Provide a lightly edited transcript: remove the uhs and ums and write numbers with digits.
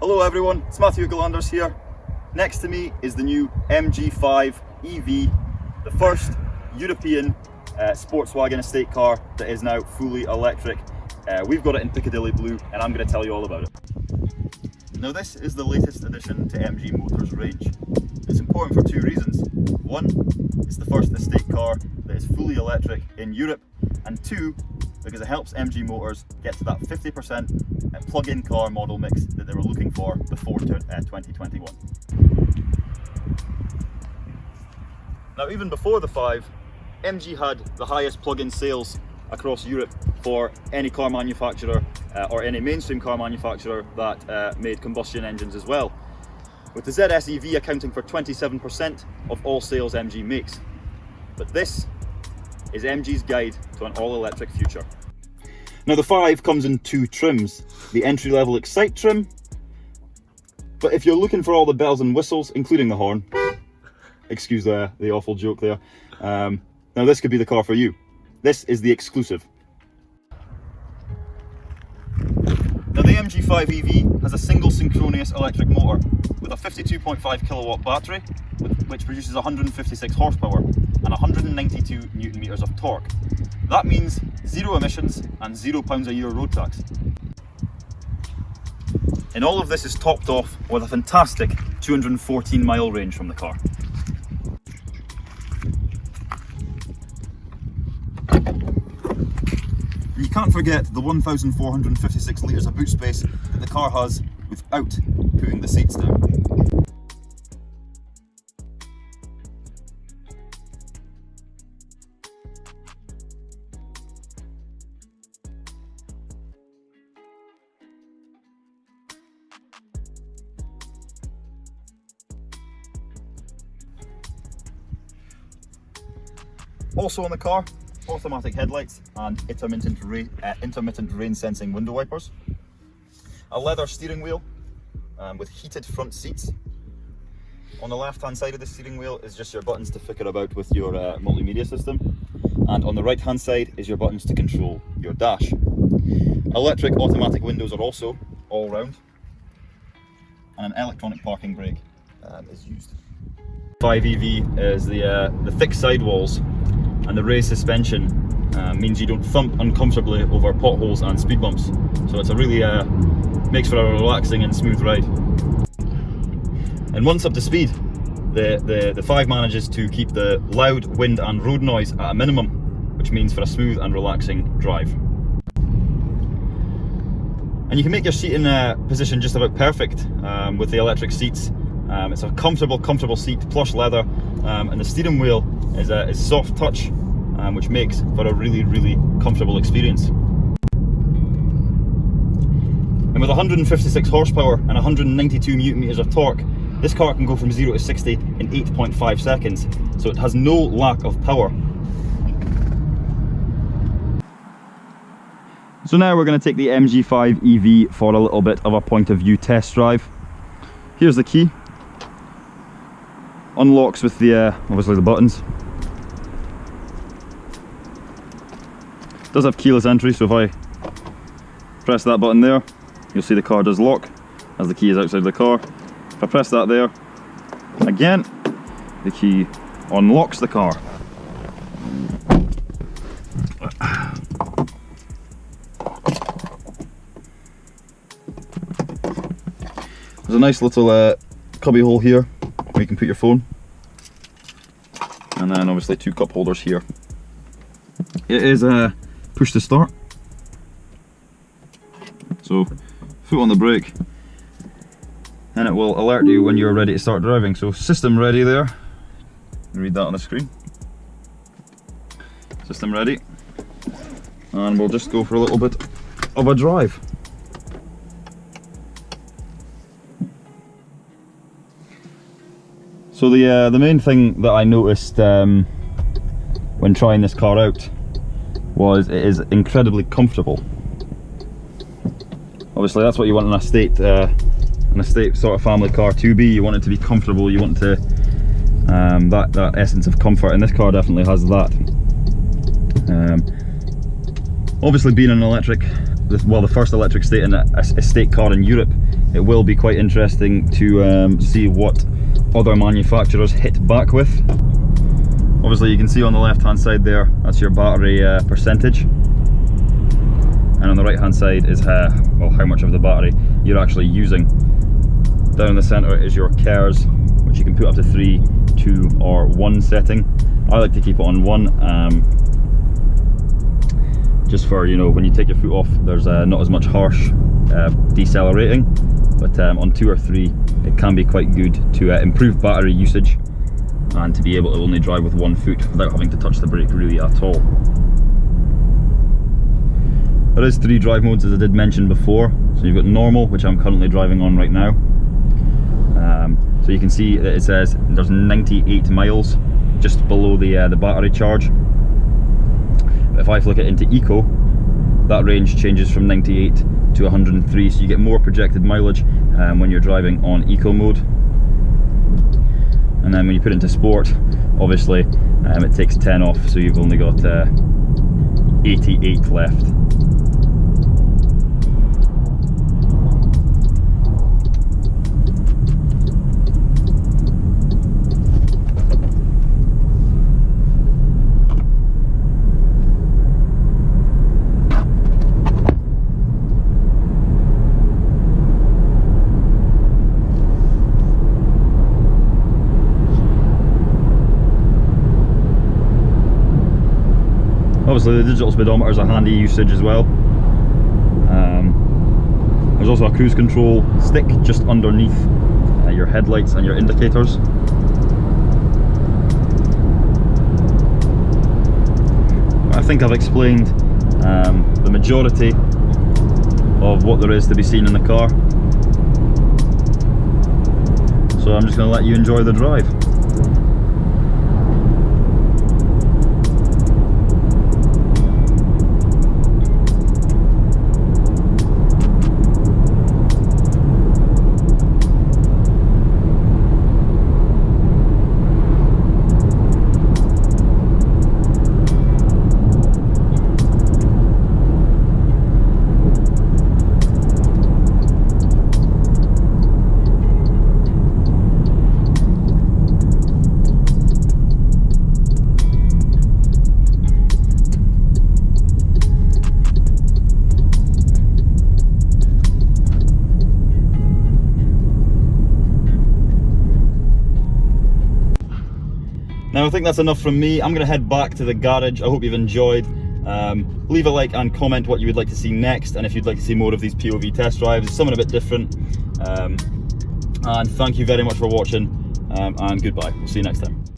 Hello everyone, it's Matthew Gillanders here. Next to me is the new MG5 EV, the first European Sportswagen estate car that is now fully electric. We've got it in Piccadilly Blue and I'm going to tell you all about it. Now this is the latest addition to MG Motors' range. It's important for two reasons. One, it's the first estate car that is fully electric in Europe, and two, because it helps MG Motors get to that 50% plug-in car model mix that they were looking for before 2021. Now even before the 5, MG had the highest plug-in sales across Europe for any car manufacturer or any mainstream car manufacturer that made combustion engines as well, with the ZS EV accounting for 27% of all sales MG makes. But this is MG's guide to an all-electric future. Now the 5 comes in two trims, the entry-level Excite trim, but if you're looking for all the bells and whistles, including the horn, excuse the awful joke there, now this could be the car for you. This is the exclusive. Now the MG5 EV has a single synchronous electric motor with a 52.5 kilowatt battery, which produces 156 horsepower and 192 newton meters of torque. That means 0 emissions and £0 a year road tax. And all of this is topped off with a fantastic 214 mile range from the car. You can't forget the 1,456 litres of boot space that the car has without putting the seats down. Also on the car, automatic headlights and intermittent rain sensing window wipers, a leather steering wheel with heated front seats. On the left hand side of the steering wheel is just your buttons to ficker about with your multimedia system, and on the right hand side is your buttons to control your dash. Electric automatic windows are also all round, and an electronic parking brake is used. 5 EV is the thick sidewalls and the raised suspension means you don't thump uncomfortably over potholes and speed bumps. So it's a really makes for a relaxing and smooth ride. And once up to speed, the 5 manages to keep the loud wind and road noise at a minimum, which means for a smooth and relaxing drive. And you can make your seating position just about perfect with the electric seats. It's a comfortable seat, plush leather, and the steering wheel is soft touch, which makes for a really comfortable experience. And with 156 horsepower and 192 newton meters of torque, this car can go from 0 to 60 in 8.5 seconds, so it has no lack of power. So now we're going to take the MG5 EV for a little bit of a point of view test drive. Here's the key. Unlocks with the obviously the buttons. Does have keyless entry, so if I press that button there, you'll see the car does lock as the key is outside the car. If I press that there again, the key unlocks the car. There's a nice little cubby hole here where you can put your phone, and then obviously 2 cup holders here. It is push to start, so foot on the brake and it will alert you when you're ready to start driving. So system ready there, read that on the screen, system ready, and we'll just go for a little bit of a drive. So the main thing that I noticed when trying this car out was it is incredibly comfortable. Obviously that's what you want in an estate sort of family car to be. You want it to be comfortable, you want to that essence of comfort, and this car definitely has that. Obviously being an electric the first electric estate car in Europe, it will be quite interesting to see what other manufacturers hit back with. Obviously you can see on the left hand side there, that's your battery percentage, and on the right hand side is well, how much of the battery you're actually using. Down in the centre is your KERS, which you can put up to 3, 2 or 1 setting. I like to keep it on 1, just for, you know, when you take your foot off there's not as much harsh decelerating, but on 2 or 3 it can be quite good to improve battery usage and to be able to only drive with 1 foot without having to touch the brake really at all. There is 3 drive modes, as I did mention before. So you've got normal, which I'm currently driving on right now. So you can see that it says there's 98 miles just below the battery charge. But if I flick it into eco, that range changes from 98 to 103, so you get more projected mileage when you're driving on eco mode. And then when you put it into sport, obviously it takes 10 off, so you've only got 88 left. Obviously the digital speedometer is a handy usage as well. There's also a cruise control stick just underneath your headlights and your indicators. I think I've explained the majority of what there is to be seen in the car, so I'm just going to let you enjoy the drive. Now I think that's enough from me. I'm going to head back to the garage. I hope you've enjoyed. Leave a like and comment what you would like to see next, and if you'd like to see more of these POV test drives, something a bit different. And thank you very much for watching, and goodbye. We'll see you next time.